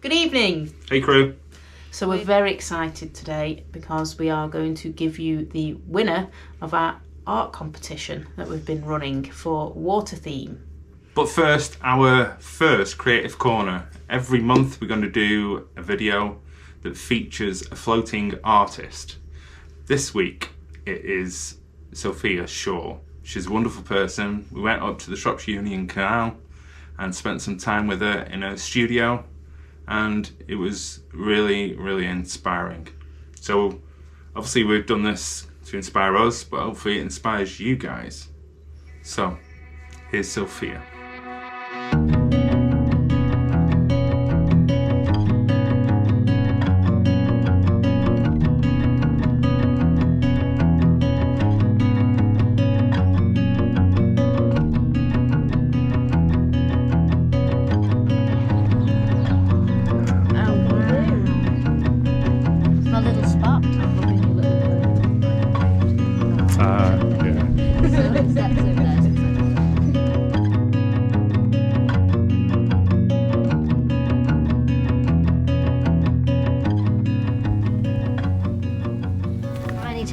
Good evening. Hey crew. So we're very excited today because we are going to give you the winner of our art competition that we've been running for water theme. But first, our first creative corner. Every month we're going to do a video that features a floating artist. This week it is Sophia Shaw. She's a wonderful person. We went up to the Shropshire Union Canal and spent some time with her in her studio, and it was really, really inspiring. So obviously we've done this to inspire us, but hopefully it inspires you guys. So here's Sophia.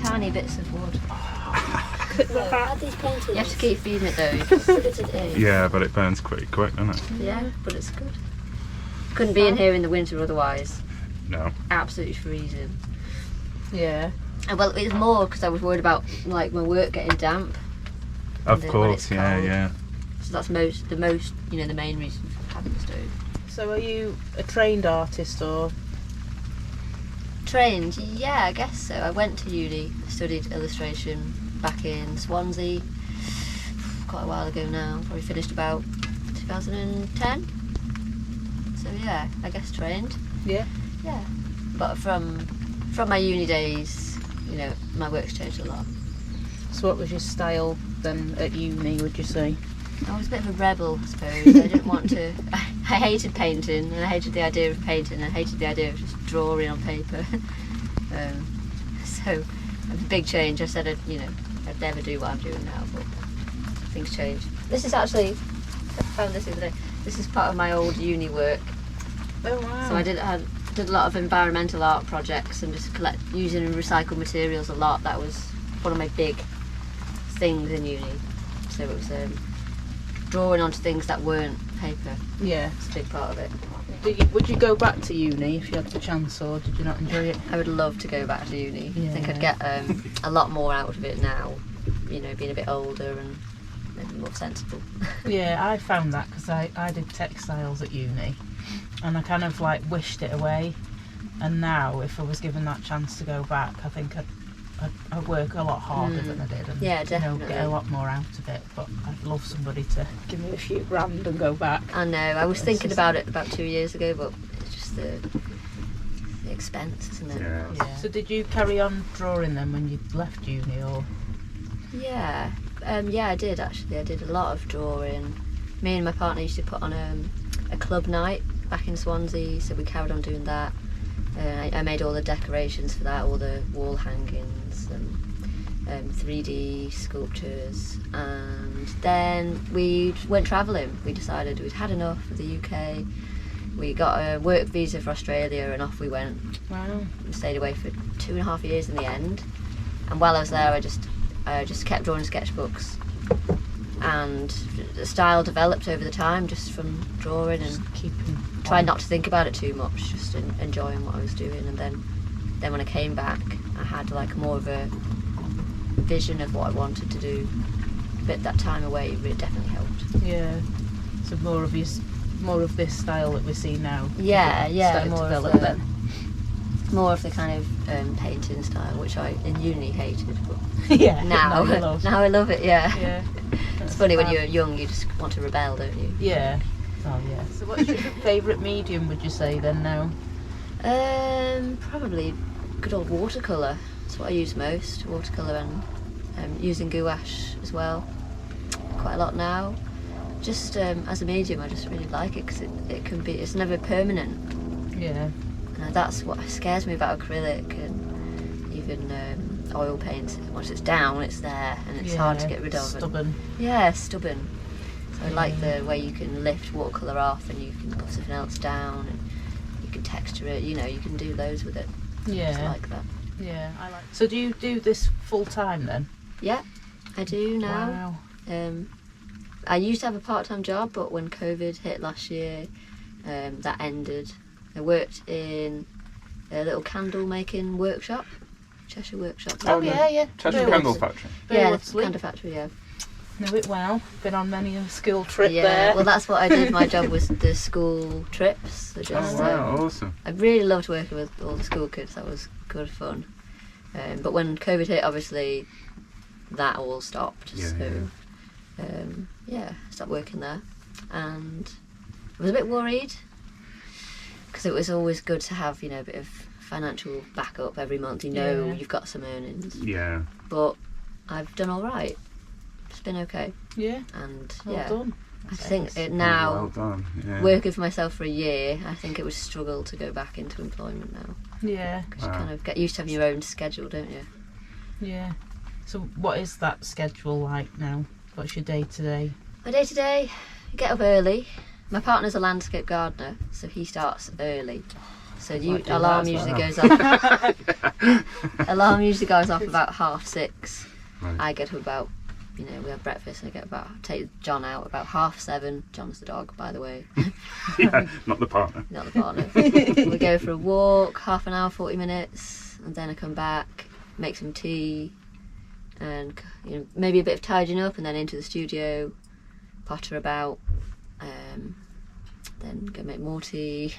Tiny bits of wood. You have to keep feeding it though. Yeah, but it burns pretty quick, doesn't it? Yeah, but it's good. Couldn't be in here in the winter otherwise. No. Absolutely freezing. Yeah. And well, it's more because I was worried about like my work getting damp. Of course, yeah, cold. yeah. So that's the main reason for having the stove. So are you a trained artist or? Trained, yeah, I guess so. I went to uni, studied illustration back in Swansea quite a while ago now. Probably finished about 2010. So yeah, I guess trained. Yeah. Yeah. But from my uni days, you know, my work's changed a lot. So what was your style then at uni, would you say? I was a bit of a rebel, I suppose. I didn't want to. I hated painting, and I hated the idea of painting, and I hated the idea of just drawing on paper. So, a big change. I said, I'd never do what I'm doing now, but things change. This is actually, I found this the other day. This is part of my old uni work. Oh wow! So I did a lot of environmental art projects and just using recycled materials a lot. That was one of my big things in uni. So it was drawing onto things that weren't paper. Yeah, it's a big part of it. Would you go back to uni if you had the chance, or did you not enjoy it? I would love to go back to uni. Yeah. I think I'd get a lot more out of it now, you know, being a bit older and maybe more sensible. Yeah, I found that because I did textiles at uni, and I kind of like wished it away. And now, if I was given that chance to go back, I think I'd work a lot harder than I did, and yeah, definitely. Get a lot more out of it. But I'd love somebody to give me a few grand and go back. I know. I was thinking about it about 2 years ago, but it's just the expense, isn't it? Yeah. So did you carry on drawing then when you left uni, or? Yeah. Yeah, I did actually. I did a lot of drawing. Me and my partner used to put on a club night back in Swansea, so we carried on doing that. I made all the decorations for that, all the wall hangings and 3D sculptures, and then we went travelling. We decided we'd had enough of the UK. We got a work visa for Australia and off we went. Wow. We stayed away for 2.5 years in the end, and while I was there I just kept drawing sketchbooks, and the style developed over the time just from drawing and trying not to think about it too much, just enjoying what I was doing. And then when I came back, I had like more of a vision of what I wanted to do. But that time away really definitely helped. Yeah. So more of this style that we see now. Yeah, more of the kind of painting style, which I in uni hated, but yeah. now I love it. Yeah. Yeah. It's funny when you're young, you just want to rebel, don't you? Yeah. Oh yeah. So what's your favourite medium, would you say then now? Probably good old watercolour. That's what I use most. Watercolour and using gouache as well. Quite a lot now. Just as a medium, I just really like it because it's never permanent. Yeah. That's what scares me about acrylic and even oil paint. Once it's down, it's there and it's hard to get rid of. Stubborn. Yeah, stubborn. So I like the way you can lift watercolour off and you can put something else down and you You can texture it, you know, you can do loads with it. Yeah. It's like that. Yeah, I like. So do you do this full time then? Yeah, I do now. Wow. I used to have a part-time job, but when COVID hit last year, that ended. I worked in a little candle making workshop, Cheshire Workshop. Oh yeah. Cheshire Candle Factory. Yeah, Bearwood the candle factory. Yeah. Know it well. Been on many a school trip Yeah. there. Well, that's what I did. My job was the school trips. So just, Oh wow, awesome. I really loved working with all the school kids. That was good fun. But when COVID hit, obviously, that all stopped. Yeah, I stopped working there, and I was a bit worried because it was always good to have, you know, a bit of financial backup every month. You know, Yeah. you've got some earnings. Yeah. But I've done all right. It's been okay, Yeah. and Well done. I think it now. Well done. Yeah. Working for myself for a year, I think it would struggle to go back into employment now. Yeah. Because you kind of get used to having your own schedule, don't you? Yeah. So what is that schedule like now? What's your day to day? My day to day, I get up early. My partner's a landscape gardener, so he starts early. So alarm usually goes off. Alarm usually goes off about 6:30. Right. I get up about, you know, we have breakfast and take John out about 7:30. John's the dog, by the way. Yeah, not the partner. Not the partner. We go for a walk, half an hour, 40 minutes, and then I come back, make some tea, and, you know, maybe a bit of tidying up, and then into the studio, potter about, then go make more tea.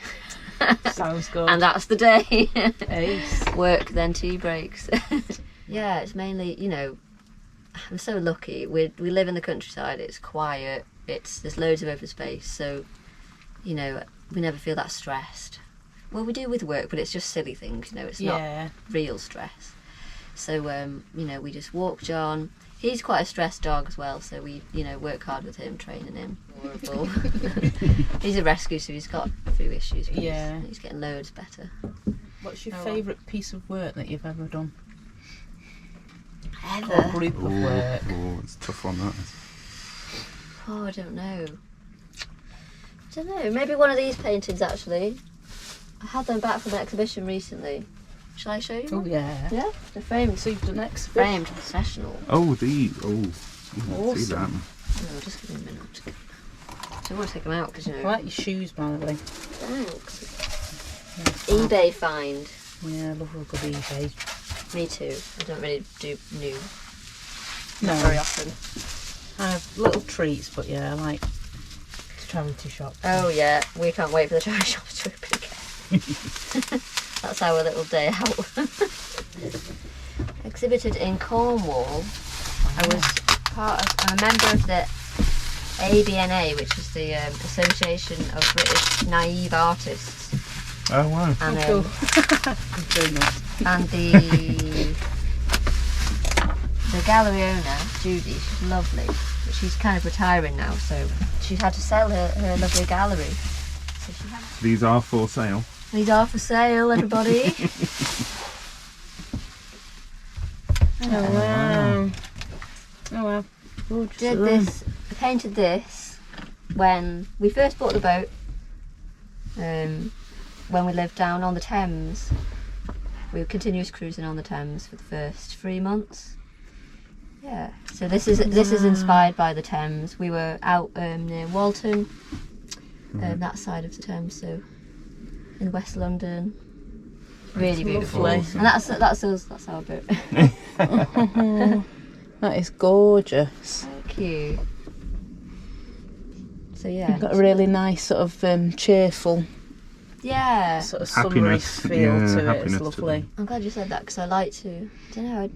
Sounds good. And that's the day. Ace. Work, then tea breaks. Yeah, it's mainly, you know, I'm so lucky. We live in the countryside. It's quiet. There's loads of open space. So, you know, we never feel that stressed. Well, we do with work, but it's just silly things. You know, it's not real stress. So, you know, we just walk John. He's quite a stressed dog as well. So we, you know, work hard with him, training him. Horrible. He's a rescue, so he's got a few issues. But he's getting loads better. What's your favourite piece of work that you've ever done? Ever? Or group of work? Oh, it's a tough one, that is. Oh, I don't know. Maybe one of these paintings, actually. I had them back from the exhibition recently. Shall I show you? Oh yeah. Yeah, they're framed. So you've done exhibition. Framed professional. Oh, see that. No, just give me a minute. I don't want to take them out because, you know. I like your shoes, by the way. Thanks. eBay find. Yeah, I love a good eBay. Me too. I don't really do new. No. Not very often. I have little treats, but yeah, I like charity shops. Oh yeah, we can't wait for the charity shops to open again. That's our little day out. Exhibited in Cornwall. I was I'm a member of the ABNA, which is the Association of British Naive Artists. Oh wow. And, Cool. I'm doing that. And the gallery owner, Judy, she's lovely, but she's kind of retiring now, so she's had to sell her lovely gallery. So she had... These are for sale. These are for sale, everybody. Oh wow. Oh wow. Gorgeous. I painted this when we first bought the boat, when we lived down on the Thames. We were continuous cruising on the Thames for the first 3 months. Yeah. So this is inspired by the Thames. We were out near Walton, that side of the Thames, so in West London. Really beautiful. Lovely. And that's us. That's our boat. That is gorgeous. Thank you. So yeah. You've got a really nice sort of cheerful Yeah. sort of summery Happiness. feel Yeah, to it. It's happiness to lovely. I'm glad you said that because I like to. I don't know.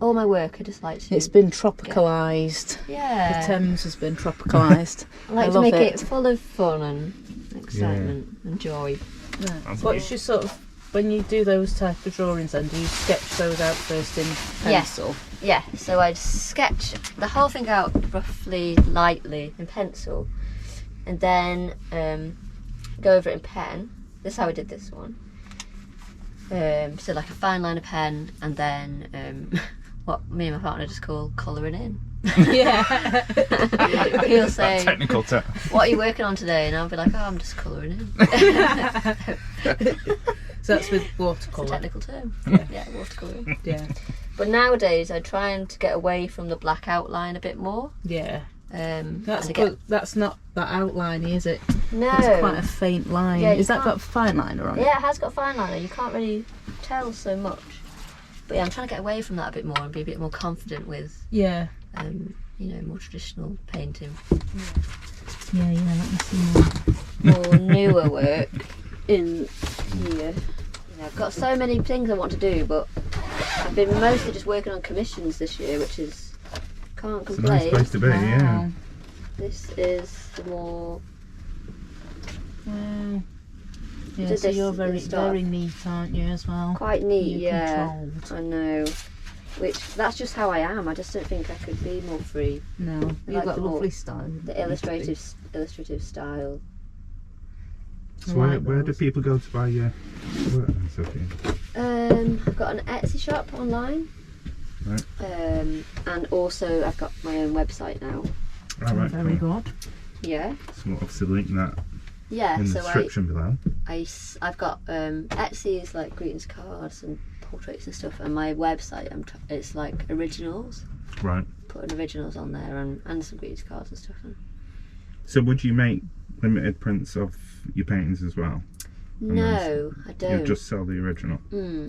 All my work, I just like to. It's been tropicalised. Yeah. The Thames has been tropicalised. I like to love make it. it full of fun and excitement and joy. What's your sort of, when you do those type of drawings then, do you sketch those out first in pencil? Yeah, so I'd sketch the whole thing out roughly lightly in pencil and then go over it in pen. This is how I did this one. So like a fine line of pen and then what me and my partner just call colouring in. Yeah. He'll say, technical term. "What are you working on today?" And I'll be like, "Oh, I'm just colouring in." So that's with It's a watercolour. technical term. Yeah, watercolouring. Yeah. But nowadays, I'm trying to get away from the black outline a bit more. Yeah. That's That's not that outliney, is it? no. It's quite a faint line. Yeah, you Is that can't- got fine liner on it? Yeah, it has got fine liner. You can't really tell so much. But yeah, I'm trying to get away from that a bit more and be a bit more confident with, Yeah. more traditional painting. Yeah, let me see more. More newer work in here. I've got so many things I want to do, but I've been mostly just working on commissions this year, which is, can't It's a complain. nice place to be, yeah. Wow. This is the more. Wow. Yeah, Did so this you're at the very, start? very neat, aren't you, as well? Quite neat, You're yeah. controlled. I know. Which, that's just how I am. I just don't think I could be more free. No, you've like got the more- lovely style. The illustrative style. So I like where do those. people go to buy your work then, Sophia? I've got an Etsy shop online. Right. And also I've got my own website now. Alright, Very cool. good. Yeah. So we'll obviously link that Yeah, in the so description below. I've got Etsy is like greetings cards and portraits and stuff, and my website it's like originals, Right. putting originals on there and some greetings cards and stuff. So would you make limited prints of your paintings as well? No, I You don't. just sell the original?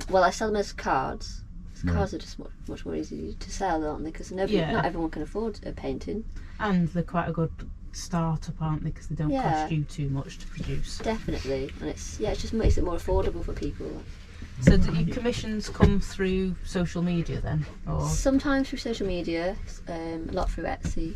Well, I sell them as cards. Right. Cards are just much more easy to sell, aren't they? Because not everyone can afford a painting. And they're quite a good start-up, aren't they? Because they don't Yeah. cost you too much to produce. Definitely, and it just makes it more affordable for people. So do your commissions come through social media then? Or Sometimes through social media, a lot through Etsy.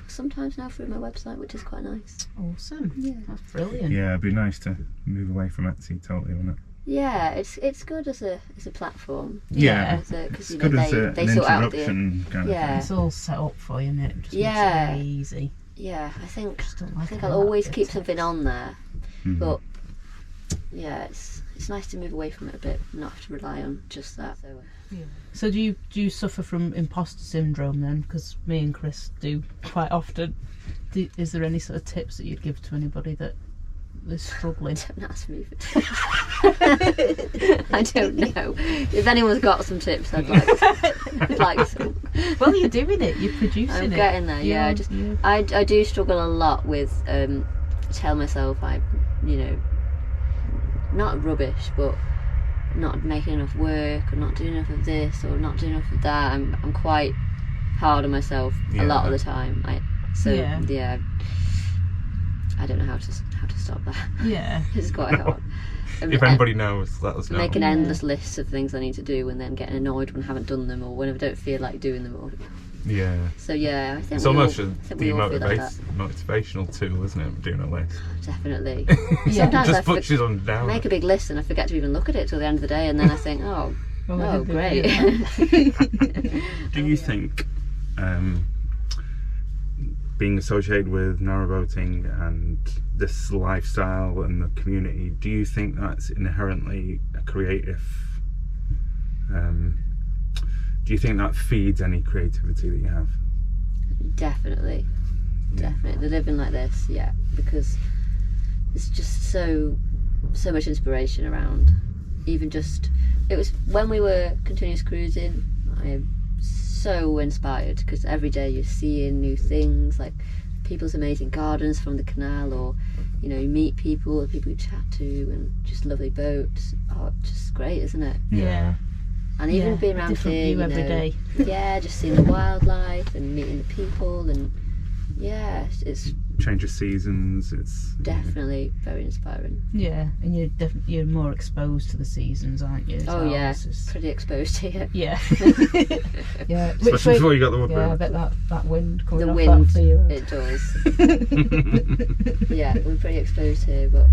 Sometimes now through my website, which is quite nice. awesome. Yeah. That's brilliant. Yeah, it'd be nice to move away from Etsy totally, wouldn't it? Yeah, it's good as a platform. Yeah. Because It's good as an they sort out the interruption kind Yeah. It's all set up for you, isn't it? Just Yeah. makes it very easy. yeah. I think Just don't like I'll all that always bit keep of something text. on there, thing. but yeah, it's nice to move away from it a bit, not have to rely on just that. So, So do you suffer from imposter syndrome then? Because me and Chris do quite often. Is there any sort of tips that you'd give to anybody that is struggling? don't ask me for tips. I don't know. If anyone's got some tips, I'd like some. Well, you're doing it. You're producing I'm it. getting there. Yeah, I do struggle a lot with tell myself I'm not rubbish, but not making enough work, or not doing enough of this, or not doing enough of that. I'm quite hard on myself a lot of the time. Yeah. I don't know how to stop that. Yeah. It's quite hard. If anybody knows, let us know. Making endless lists of things I need to do, and then getting annoyed when I haven't done them, or when I don't feel like doing them. Yeah. So yeah, I think It's we almost all, a I think we all feel like that. motivational tool, isn't it? Doing a list. Definitely. Yeah. Sometimes Just I puts you on down. make a big list and I forget to even look at it till the end of the day, and then I think, oh, Well, I oh, did great. that. Do you think being associated with narrowboating and this lifestyle and the community, do you think that's inherently a creative? Do you think that feeds any creativity that you have? Definitely. Yeah. Definitely. Living like this, yeah, because there's just so much inspiration around. Even just, it was when we were continuous cruising, I am so inspired because every day you're seeing new things, like people's amazing gardens from the canal, or you meet people you chat to, and just lovely boats. Oh, it's just great, isn't it? Yeah. And even Yeah, being around different here, view every day. yeah, just seeing the wildlife and meeting the people, and yeah, it's Change of seasons. It's definitely very inspiring. Yeah, and you're more exposed to the seasons, aren't you? as Oh well? yeah, It's just- pretty exposed here. Yeah. Yeah. Which especially way- before you got the Yeah, I woodburn. bet that wind coming The off wind, that field. it does. Yeah, we're pretty exposed here, but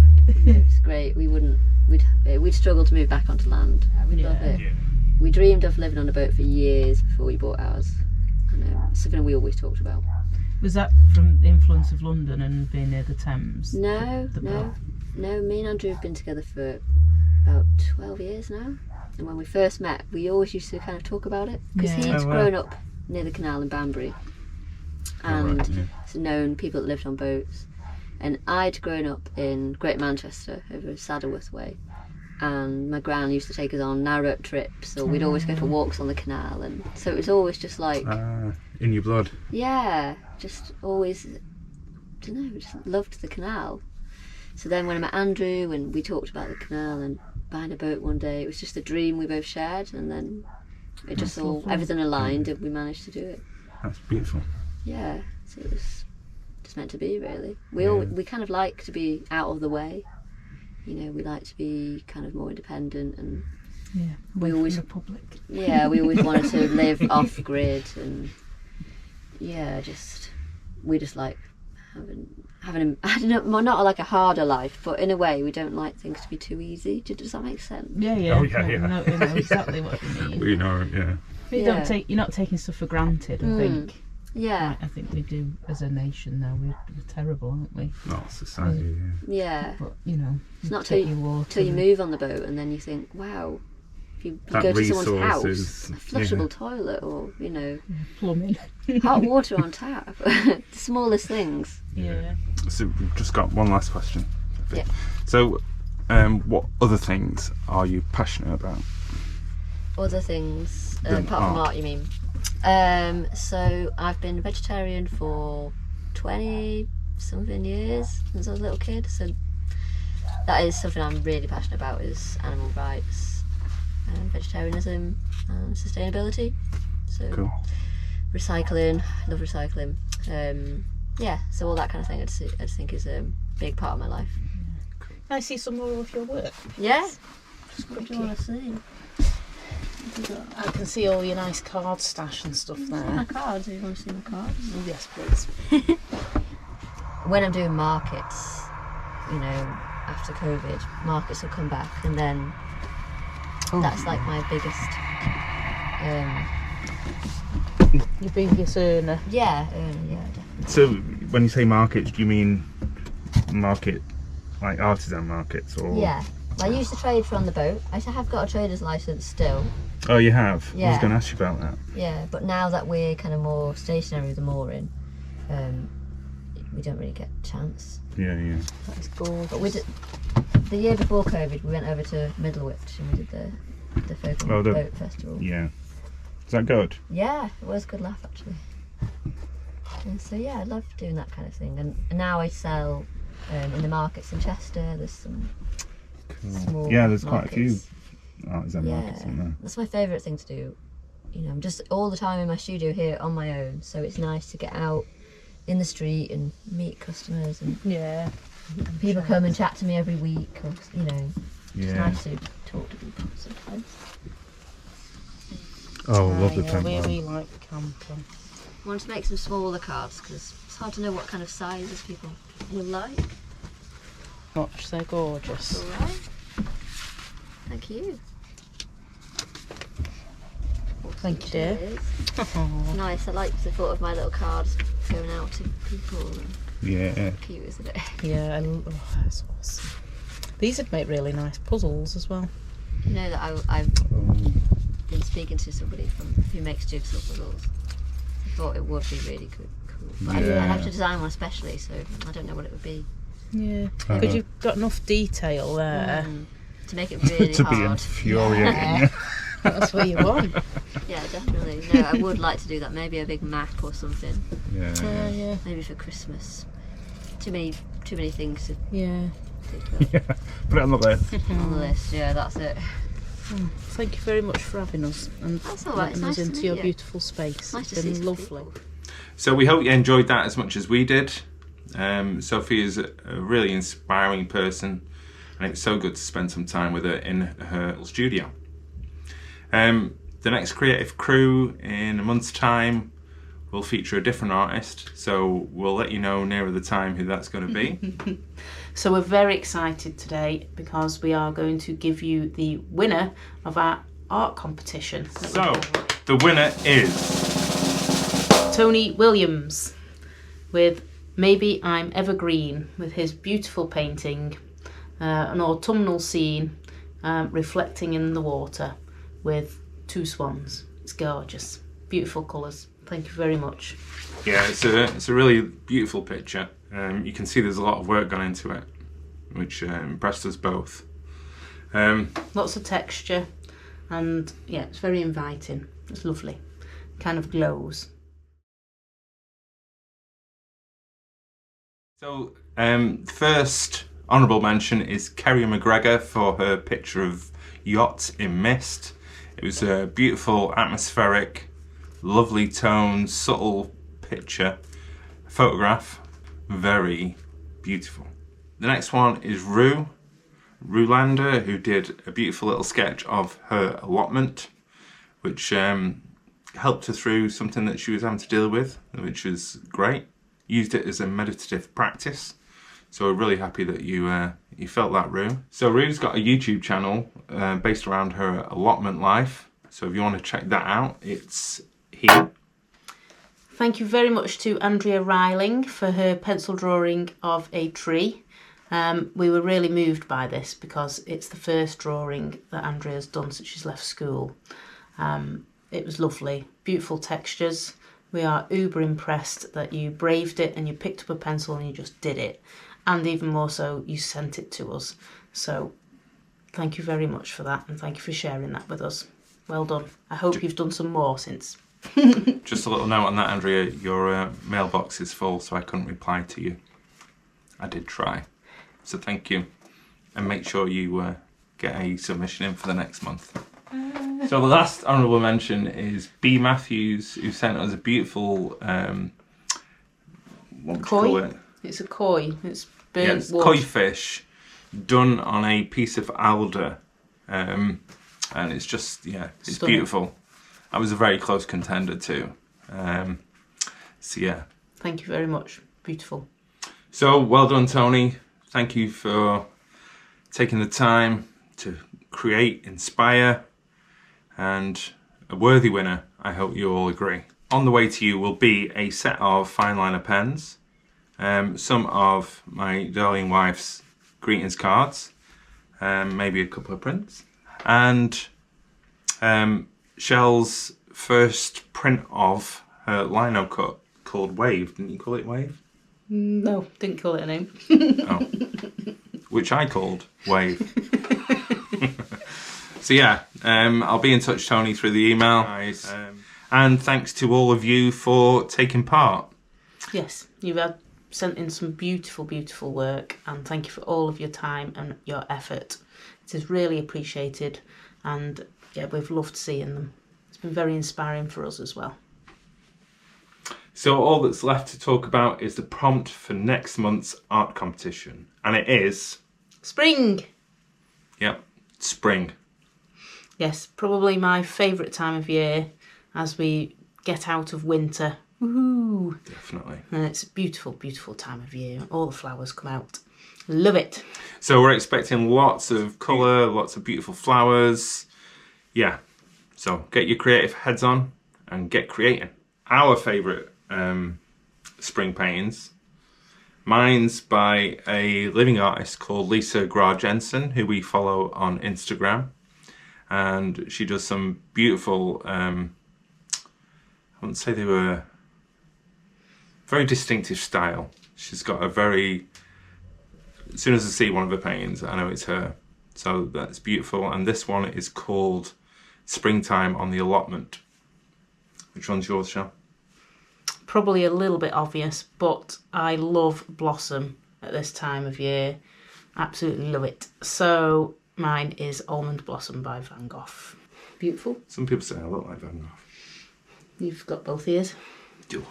it's great. We'd struggle to move back onto land. We'd love Yeah. it. Yeah. We dreamed of living on a boat for years before we bought ours. And it's something we always talked about. Was that from the influence of London and being near the Thames? No, the no, boat? no. Me and Andrew have been together for about 12 years now. And when we first met, we always used to kind of talk about it because Yeah. he'd Oh, wow. grown up near the canal in Banbury, and known people that lived on boats. And I'd grown up in Great Manchester over Saddleworth way, and my gran used to take us on Narrowboat trips, or we'd always go for walks on the canal, and so it was always just like in your blood. Yeah, just always, just loved the canal. So then when I met Andrew and we talked about the canal and buying a boat one day, it was just a dream we both shared, and then it just everything aligned and we managed to do it. That's beautiful. Yeah, so it was just meant to be, really. We kind of like to be out of the way. You know, we like to be kind of more independent, and we always the public. Yeah, we always wanted to live off grid, and we just like having I don't know, not like a harder life, but in a way we don't like things to be too easy. Does that make sense? Yeah. Oh, yeah. You know exactly what you mean. We know, yeah. You're not taking stuff for granted, I think. Yeah. I think we do as a nation now. We're terrible, aren't we? Not society, Yeah. But, you know, it's not till you move on the boat and then you think, wow, if you go to someone's house, a flushable toilet, or, you know, plumbing, hot water on tap, the smallest things. Yeah. So we've just got one last question. Yeah. So, what other things are you passionate about? Other things, Than apart from art. art, you mean? So I've been vegetarian for 20-something years, since I was a little kid, so that is something I'm really passionate about, is animal rights, vegetarianism and sustainability. So Cool. recycling, love recycling. So all that kind of thing I just think is a big part of my life. Can I see some more of your work? Yeah? Just What do quickly. you want to see? I can see all your nice card stash and stuff My there. cards, do you want to see my cards? Yes, please. When I'm doing markets, you know, after COVID, markets will come back, and then that's like my biggest Your biggest earner. yeah, definitely. So, when you say markets, do you mean market, like artisan markets, or? Yeah. I used to trade for on the boat. I have got a trader's license still. Oh, you have? I Yeah. was going to ask you about that. Yeah, but now that we're kind of more stationary with the mooring, we don't really get a chance. Yeah. That is gorgeous. But the year before COVID, we went over to Middlewich and we did the Folk on the Boat Festival. Yeah. Is that good? Yeah, it was a good laugh actually. And so yeah, I love doing that kind of thing. And now I sell in the markets in Chester. There's some small Yeah, there's quite a few markets. artisan markets in there. That's my favourite thing to do. You know, I'm just all the time in my studio here on my own, so it's nice to get out in the street and meet customers, and Yeah. people come and chat to me every week, or you know, it's Yeah. nice to talk to people sometimes. Oh, I love the yeah, tempo. we like the camper. I want to make some smaller cards because it's hard to know what kind of sizes people will like. Much, they're gorgeous. All right. Thank you. Thank you, dear. Cheers. Oh, Nice. I like the thought of my little cards going out to people. Yeah. Cute, isn't it? yeah, that's awesome. These would make really nice puzzles as well. You know that I've been speaking to somebody who makes jigsaw puzzles. I thought it would be really cool. But I'd Yeah. have to design one especially, so I don't know what it would be. Yeah, Uh-huh. because you've got enough detail there. To make it really to hard. be infuriating. Yeah. That's what you want. Yeah, definitely. No, I would like to do that. Maybe a big map or something. Yeah. Yeah. Maybe for Christmas. Too many things to Yeah. think about Put it on the list. on the list. Yeah, that's it. Thank you very much for having us and That's all right, it's letting us nice to into meet your you. beautiful space. Nice to It's see been some lovely. people. So we hope you enjoyed that as much as we did. Sophie is a really inspiring person, and it's so good to spend some time with her in her little studio. The next creative crew in a month's time will feature a different artist, so we'll let you know nearer the time who that's going to be. So we're very excited today because we are going to give you the winner of our art competition. So the winner is Tony Williams with Maybe I'm Evergreen, with his beautiful painting, an autumnal scene reflecting in the water with two swans. It's gorgeous, beautiful colours. Thank you very much. Yeah, it's a really beautiful picture. You can see there's a lot of work gone into it, which impressed us both. Lots of texture, and yeah, it's very inviting. It's lovely. Kind of glows. So, first honourable mention is Kerry McGregor for her picture of yachts in mist. It was a beautiful, atmospheric, lovely tone, subtle picture, photograph, very beautiful. The next one is Rulander, who did a beautiful little sketch of her allotment, which helped her through something that she was having to deal with, which was great. Used it as a meditative practice, so we're really happy that you felt that, Rue. So Rue's got a YouTube channel based around her allotment life, so if you want to check that out, it's here. Thank you very much to Andrea Riling for her pencil drawing of a tree. We were really moved by this because it's the first drawing that Andrea's done since she's left school. It was lovely, beautiful textures. We are uber impressed that you braved it and you picked up a pencil and you just did it. And even more so, you sent it to us. So thank you very much for that, and thank you for sharing that with us. Well done. I hope you've done some more since. Just a little note on that, Andrea, your mailbox is full, so I couldn't reply to you. I did try. So thank you. And make sure you get a submission in for the next month. So the last honourable mention is B. Matthews, who sent us a beautiful, what would you call it? It's a koi. It's burnt yeah, it's wood. koi fish done on a piece of alder. And it's just, yeah, it's Stunning. beautiful. That was a very close contender too. So yeah. Thank you very much. Beautiful. So well done, Tony. Thank you for taking the time to create, inspire, and a worthy winner, I hope you all agree. On the way to you will be a set of fine liner pens, some of my darling wife's greetings cards, maybe a couple of prints, and Shell's first print of her lino cut called Wave. Didn't you call it Wave? No, didn't call it a name. Oh. Which I called Wave. So yeah, I'll be in touch, Tony, through the email. Nice. And thanks to all of you for taking part. Yes, you've sent in some beautiful, beautiful work, and thank you for all of your time and your effort. It is really appreciated, and yeah, we've loved seeing them. It's been very inspiring for us as well. So all that's left to talk about is the prompt for next month's art competition, and it is... Spring! Yep, spring. Yes, probably my favourite time of year as we get out of winter. Woohoo! Definitely. And it's a beautiful, beautiful time of year. All the flowers come out. Love it. So we're expecting lots of colour, lots of beautiful flowers. Yeah, so get your creative heads on and get creating. Our favourite spring paintings. Mine's by a living artist called Lisa Gra Jensen, who we follow on Instagram. And she does some beautiful, I wouldn't say they were, very distinctive style. She's got a very, as soon as I see one of her paintings, I know it's her. So that's beautiful. And this one is called Springtime on the Allotment. Which one's yours, Shell? Probably a little bit obvious, but I love Blossom at this time of year. Absolutely love it. So mine is Almond Blossom by Van Gogh. Beautiful. Some people say I look like Van Gogh. You've got both ears. Do.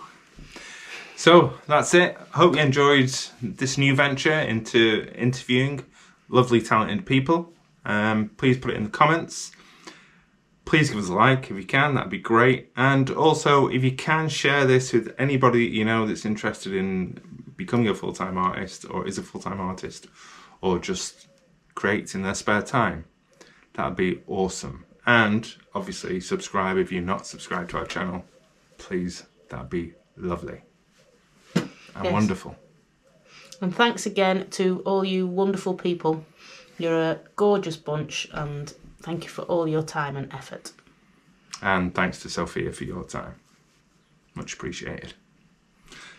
So that's it. Hope you enjoyed this new venture into interviewing lovely, talented people. Please put it in the comments. Please give us a like if you can, that'd be great. And also, if you can, share this with anybody you know that's interested in becoming a full-time artist, or is a full-time artist, or just creates in their spare time. That'd be awesome. And obviously, subscribe if you're not subscribed to our channel. Please, that'd be lovely and Yes. wonderful. And thanks again to all you wonderful people. You're a gorgeous bunch, and thank you for all your time and effort. And thanks to Sophia for your time. Much appreciated.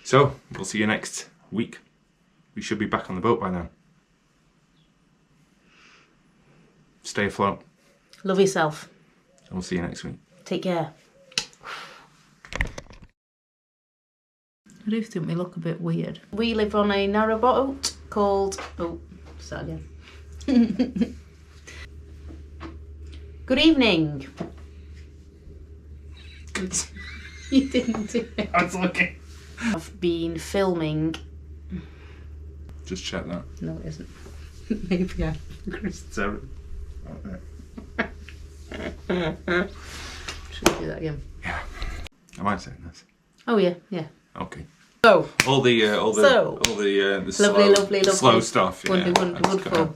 So, we'll see you next week. We should be back on the boat by then. Stay afloat. Love yourself. And we'll see you next week. Take care. I do think we look a bit weird. We live on a narrowboat called... Oh, start again. Good evening. You didn't do it. I was looking. I've been filming... Just check that. No, it isn't. Maybe yeah. So, Should we do that again? yeah. Am I saying this? Oh yeah, yeah. Okay. So, All the lovely, slow stuff. Yeah, wonderful.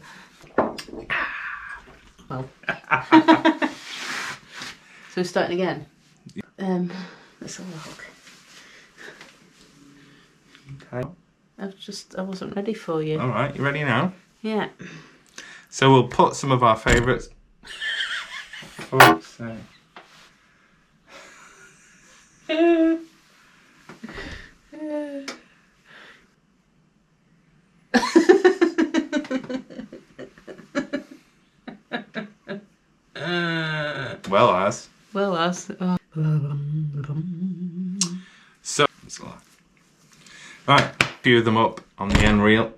Well. So we're starting again. Let's have a look. Okay. I wasn't ready for you. All right, you ready now? Yeah. So we'll put some of our favourites. Oh, so. Well as. So, it's a lot. Right, a few of them up on the end reel.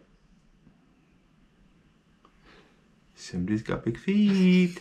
Somebody's got big feet.